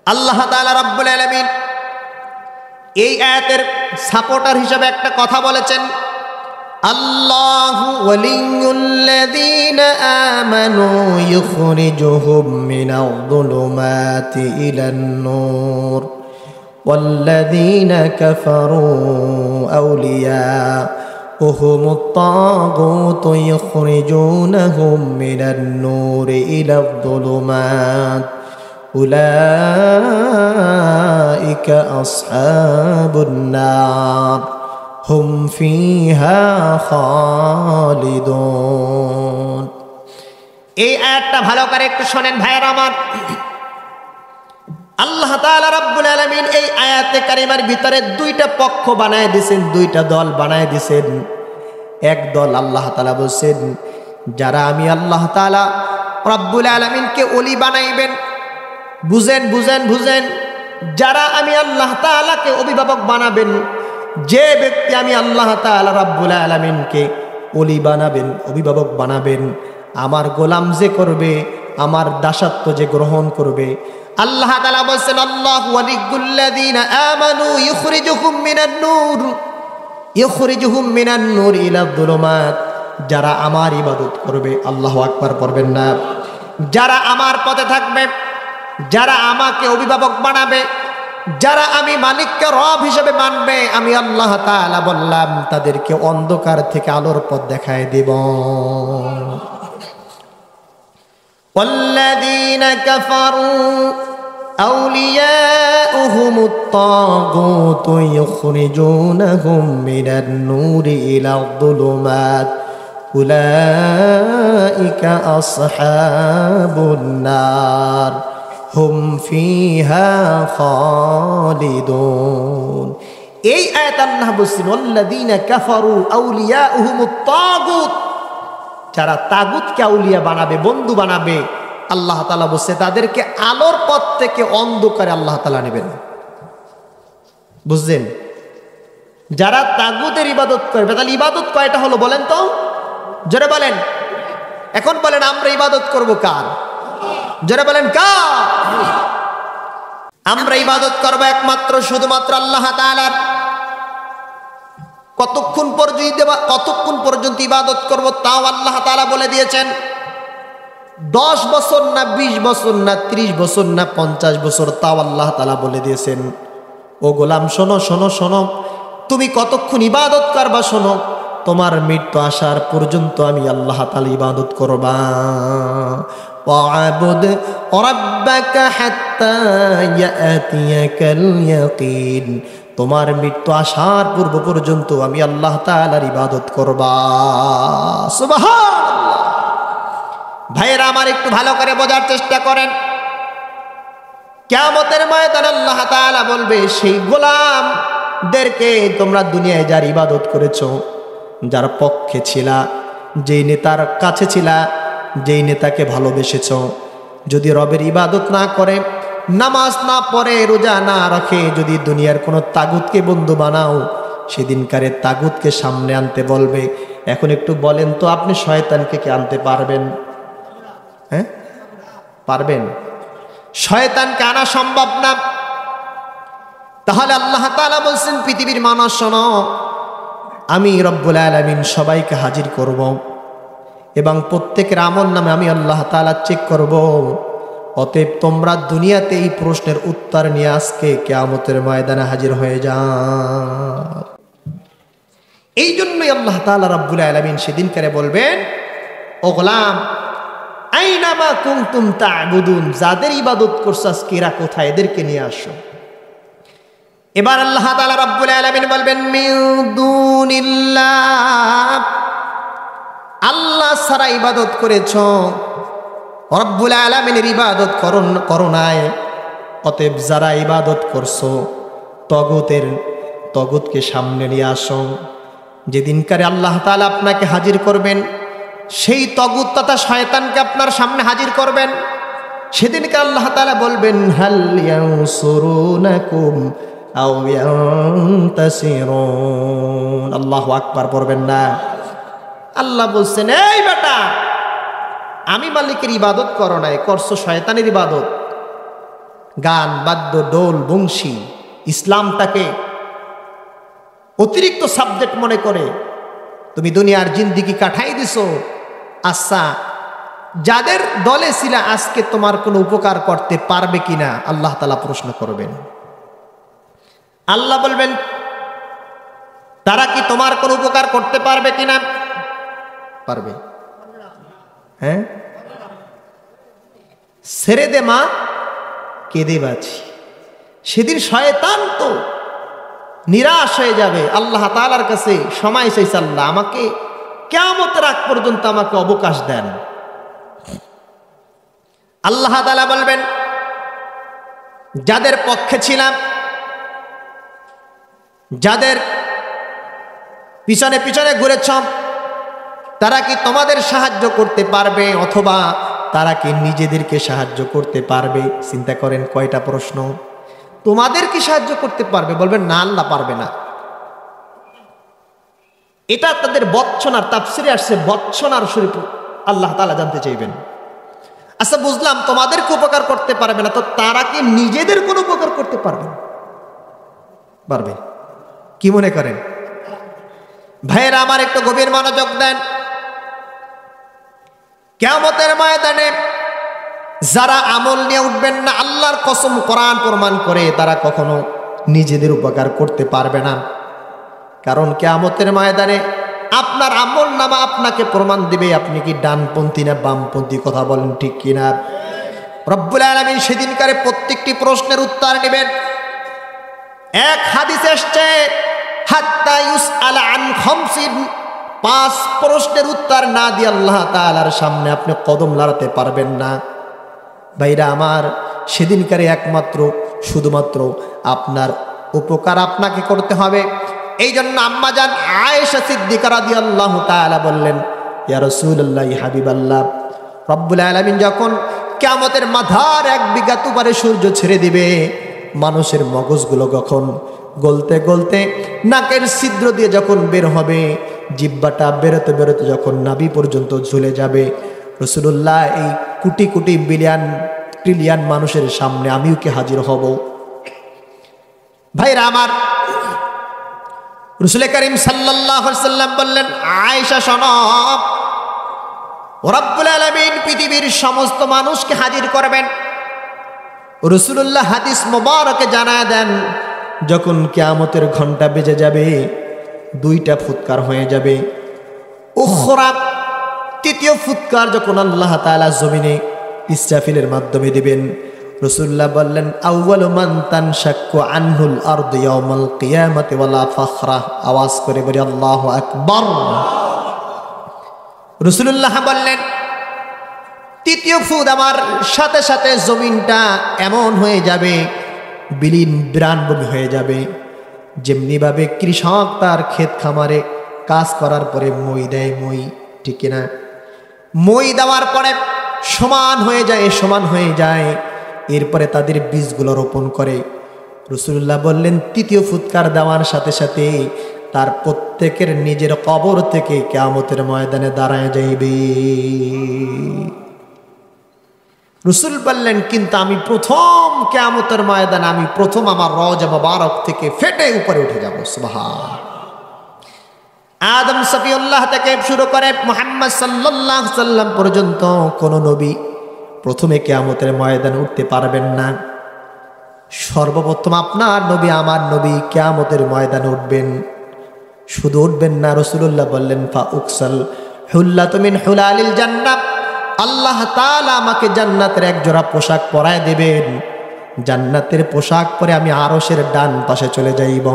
আল্লাহ তাআলা রাব্বুল আলামিন এই আয়াতের সাপোর্টার হিসেবে একটা কথা বলেছেন, আল্লাহু ওয়ালিয়ুল্লাযীনা আমানু ইখরিজুহুম মিনাল যুলুমাতি ইলান নূর ওয়াল্লাযীনা কাফারু আউলিয়াউহুমুত তাগুতু ইখরিজুনাহুম মিনান নূরি ইলাল যুলুমাত উলাইকা আসহাবুন নার হুম ফিহা খালিদুন। এই আয়াতটা ভালো করে একটু শোনেন ভাইয়েরা আমার। আল্লাহ তাআলা রাব্বুল আলামিন এই আয়াতে কারিমার ভিতরে দুইটা পক্ষ বানায় দিয়েছেন, দুইটা দল বানায় দিয়েছেন। এক দল আল্লাহ তাআলা বলছেন, যারা আমি আল্লাহ তাআলা রাব্বুল আলামিনকে ওলি বানাইবেন, বুঝেন বুঝেন বুঝেন, যারা আমি আল্লাহ তাআলাকে অভিভাবক বানাবেন, যে ব্যক্তি আমি আল্লাহ তাআলা রাব্বুল আলামিনকে ওলি বানাবেন, অভিভাবক বানাবেন, আমার গোলাম যে করবে, আমার দাসত্ব যে গ্রহণ করবে, আল্লাহ তাআলা বলেন আল্লাহু ওয়ালিয়ুল্লাযীনা আমানু ইখরিজুহুম মিনান নূর ইলা যুলুমাত। যারা আমার ইবাদত করবে, আল্লাহু আকবার পড়বেন না, যারা আমার পথে থাকবে, যারা আমাকে অভিভাবক বানাবে, যারা আমি মালিককে রব হিসেবে মানবে, আমি আল্লাহ তাআলা বললাম তাদেরকে অন্ধকার থেকে আলোর পথ দেখায় দেব। ওয়াল্লাযীনা কাফারু আউলিয়াউহুমুত তাগুতু ইখরিজুনাহুম মিনান নূরি ইলা যুলুমাত উলাইকা আসহাবুন নার হুম ফিহা খালিদুন। এই আয়াত আল্লাহ বলছেন ওয়াল্লাযীনা কাফারু আউলিয়াউহুমুত তাগুত, যারা তাগুতকে আউলিয়া বানাবে, বন্ধু বানাবে, আল্লাহ তাআলা বলছে তাদেরকে আলোর পথ থেকে অন্ধকারে আল্লাহ তাআলা নেবেন। বুঝছেন? যারা তাগুতের ইবাদত করবে, তাহলে ইবাদত কয়টা হলো বলেন তো, জোরে বলেন। এখন বলেন আমরা ইবাদত করব কার? জোরে বলেন কার? আমরা ইবাদত করব একমাত্র শুধুমাত্র আল্লাহ তাআলার। কতক্ষণ পর্যন্ত ইবাদত করব তাও আল্লাহ তাআলা বলে দিয়েছেন। 10 বছর না 20 বছর না 30 বছর না 50 বছর, তাও আল্লাহ তাআলা বলে দিয়েছেন। ও গোলাম শোনো শোনো শোনো, তুমি কতক্ষণ ইবাদত করবা শোনো, তোমার মৃত্যু আসার পর্যন্ত আমি আল্লাহ তাআলা ইবাদত করবা। ওয়া'বুদ রাব্বাকা হাত্তা ইয়াতিয়াকাল ইয়াকিন, তোমার মৃত্যু আসার পূর্ব পর্যন্ত আমি আল্লাহ তাআলার ইবাদত করবা। সুবহানাল্লাহ। ভাইরা আমার একটু ভালো করে বোঝার চেষ্টা করেন। কিয়ামতের ময়দানে আল্লাহ তাআলা বলবে সেই গোলামদেরকে, তোমরা দুনিয়ায় যার ইবাদত করেছো, যার পক্ষে ছিলা, যেই নেতার কাছে ছিলা, যেই নেতাকে ভালোবেসেছো, যদি রবের ইবাদত না করে, নামাজ না পড়ে, রোজা না রাখে, যদি দুনিয়ার কোনো তাগুতকে বন্ধু বানাও, সেদিনকারে তাগুতকে সামনে আনতে বলবে। এখন একটু বলেন তো, আপনি শয়তানকে কি আনতে পারবেন? হ্যাঁ, পারবেন? শয়তানকে আনা সম্ভব না। তাহলে আল্লাহ তাআলা বলছেন পৃথিবীর মানুষ শোনো, আমি রব্বুল আলামিন সবাইকে হাজির করব এবং প্রত্যেকের আমল নামে আমি আল্লাহ তাআলা চেক করব। অতএব তোমরা দুনিয়াতে এই প্রশ্নের উত্তর নিয়ে আজকে কিয়ামতের ময়দানে হাজির হয়ে যাও। এই জন্যই আল্লাহ তাআলা রব্বুল আলামিন সেদিনকারে বলবেন, ও গোলাম আইনামা কুনতুম তা'বুদুন, যাদের ইবাদত করছো আজকে এরা কোথায়, এদেরকে নিয়ে আসো। এবার আল্লাহ তাআলা রব্বুল আলামিন বলবেন মিন দুনিল্লাহ, আল্লাহ ছাড়া ইবাদত করেছো, রব্বুল আলামিনের ইবাদত করো নাই। অতএব যারা ইবাদত করছো তগুতকে সামনে নিয়ে আসো। যেদিনকারে আল্লাহ তাআলা আপনাকে হাজির করবেন, সেই তগুত তথা শয়তানকে আপনার সামনে হাজির করবেন, সেদিনকে আল্লাহ তাআলা বলবেন হাল ইয়ানসুরুনাকুম আও ইয়ানতাসিরুন। আল্লাহু আকবার পড়বেন না। আল্লাহ বলছেন, এই বেটা, আমি মালিকের ইবাদত করো নাই, করছো শয়তানের ইবাদত। গান বাদ্য ডোল বংশী ইসলামটাকে অতিরিক্ত সাবজেক্ট মনে করে তুমি দুনিয়ার জিন্দিগি কাটাই দিছো। আচ্ছা, যাদের দলে ছিল আজকে তোমার কোনো উপকার করতে পারবে কিনা আল্লাহ তাআলা প্রশ্ন করবেন। আল্লাহ বলবেন তারা কি তোমার কোনো উপকার করতে পারবে কিনা? পারবে। হ্যাঁ, ছেড়ে দে মা, কেঁদে বাঁচি। সেদিন শয়তান তো নিরাশ হয়ে যাবে, আল্লাহ তাআলার কাছে সময় চাইছে, আল্লাহ আমাকে কিয়ামতের আগ পর্যন্ত আমাকে অবকাশ দেন। আল্লাহ তাআলা বলবেন যাদের পক্ষে ছিলাম, যাদের পিছনে পিছনে ঘুরেছ, তারা কি তোমাদের সাহায্য করতে পারবে অথবা তারা কি নিজেদেরকে সাহায্য করতে পারবে? চিন্তা করেন কয়টা প্রশ্ন। তোমাদের কি সাহায্য করতে পারবে? বলবেন না, আল্লাহ পারবে না। এটা তাদের বচ্চনার তাফসিরে আসছে, বচ্চনার শরীফ আল্লাহ তাআলা জানতে চাইবেন। আচ্ছা বুঝলাম তোমাদেরকে উপকার করতে পারবে না, তো তারা কি নিজেদের কোনো উপকার করতে পারবে? পারবে। কি মনে করেন ভাইয়েরা আমার? একটু গভীর মনোযোগ দেন। কিয়ামতের ময়দানে যারা আমল নিয়ে উঠবেন না, আল্লাহর কসম কোরআন প্রমাণ করে তারা কখনো নিজেদের উপকার করতে পারবে না। কারণ কিয়ামতের ময়দানে আপনার আমল নামা আপনাকে প্রমাণ দিবে আপনি কি ডানপন্থী না বামপন্থী। কথা বলেন ঠিক কিনা? রব্বুল আলামিন সেদিনকারে প্রত্যেকটি প্রশ্নের উত্তর নেবেন। এক হাদিসে আসছে হাত্তা ইউসআল আন খামসিন, 5 প্রশ্নের উত্তর না দিয়ে আল্লাহ তাআলার সামনে আপনি কদম লড়াতে পারবেন না। ভাইরা আমার, সেদিনকারে একমাত্র শুধুমাত্র আপনার উপকার আপনাকে করতে হবে। এই জন্য আম্মাজান আয়েশা সিদ্দিকা রাদিয়াল্লাহু তাআলা বললেন, ইয়া রাসূলুল্লাহ, হাবিবাল্লাহ, রব্বুল আলামিন যখন কিয়ামতের মাথার 1 বিঘা তুবারে সূর্য ছেড়ে দিবে, মানুষের মগজগুলো যখন গলতে গলতে নাকের ছিদ্র দিয়ে যখন বের হবে, জিহ্বাটা বেরোতে বেরোতে যখন নাভি পর্যন্ত ঝুলে যাবে, রাসূলুল্লাহ এই কোটি কোটি বিলিয়ন ট্রিলিয়ন মানুষের সামনে আমিও কি হাজির হব? ভাইরা আমার, রাসূল করিম সাল্লাল্লাহু আলাইহি ওয়াসাল্লাম বললেন, আয়েশা শোনো, রব্বুল আলামিন পৃথিবীর সমস্ত মানুষকে হাজির করবেন। রাসূলুল্লাহ হাদিস মোবারকে জানায় দেন, যখন কিয়ামতের ঘন্টা বেজে যাবে, 2টা ফুৎকার হয়ে যাবে। উখরা, তৃতীয় ফুৎকার যখন আল্লাহ তাআলা জমিনে ইসরাফিলের মাধ্যমে দিবেন, রাসূলুল্লাহ বললেন, আউয়ালু মান তানশাক্কু আনহুল আরদু ইয়াউমাল কিয়ামাতি ওয়ালা ফাখরা। আওয়াজ করে বলি আল্লাহু আকবার। রাসূলুল্লাহ বললেন, তৃতীয় ফুদ আমার সাথে সাথে জমিনটা এমন হয়ে যাবে, বিলীন বিরানভূমি হয়ে যাবে। যেমনিভাবে কৃষক তার ক্ষেত খামারে কাজ করার পরে মই দেয়, মই, ঠিক না? মই দেওয়ার পরে সমান হয়ে যায়, সমান হয়ে যায়, এরপরে তাদের বীজগুলো রোপণ করে। রাসূলুল্লাহ বললেন, তৃতীয় ফুৎকার দেওয়ার সাথে সাথে তার প্রত্যেকের নিজের কবর থেকে কিয়ামতের ময়দানে দাঁড়ায় যাইবে। রাসূল বললেন, কিন্তু আমি প্রথম কিয়ামতের ময়দানে আমি প্রথম আমার রওজা মুবারক থেকে ফেটে উপরে উঠে যাব। সুবহান। আদম সফিউল্লাহ থেকে শুরু করে মুহাম্মদ সাল্লাল্লাহু আলাইহি সাল্লাম পর্যন্ত কোন নবী প্রথমে কিয়ামতের ময়দানে উঠতে পারবেন না। সর্বপ্রথম আপনার নবী, আমার নবী কিয়ামতের ময়দানে উঠবেন। শুধু উঠবেন না, রাসূলুল্লাহ বললেন, ফা উকসাল হুল্লাতু মিন হুলালিল জান্নাহ, আল্লাহ তাআলা আমাকে জান্নাতের 1 জোড়া পোশাক পরায় দেবেন। জান্নাতের পোশাক পরে আমি আরশের ডান পাশে চলে যাইব।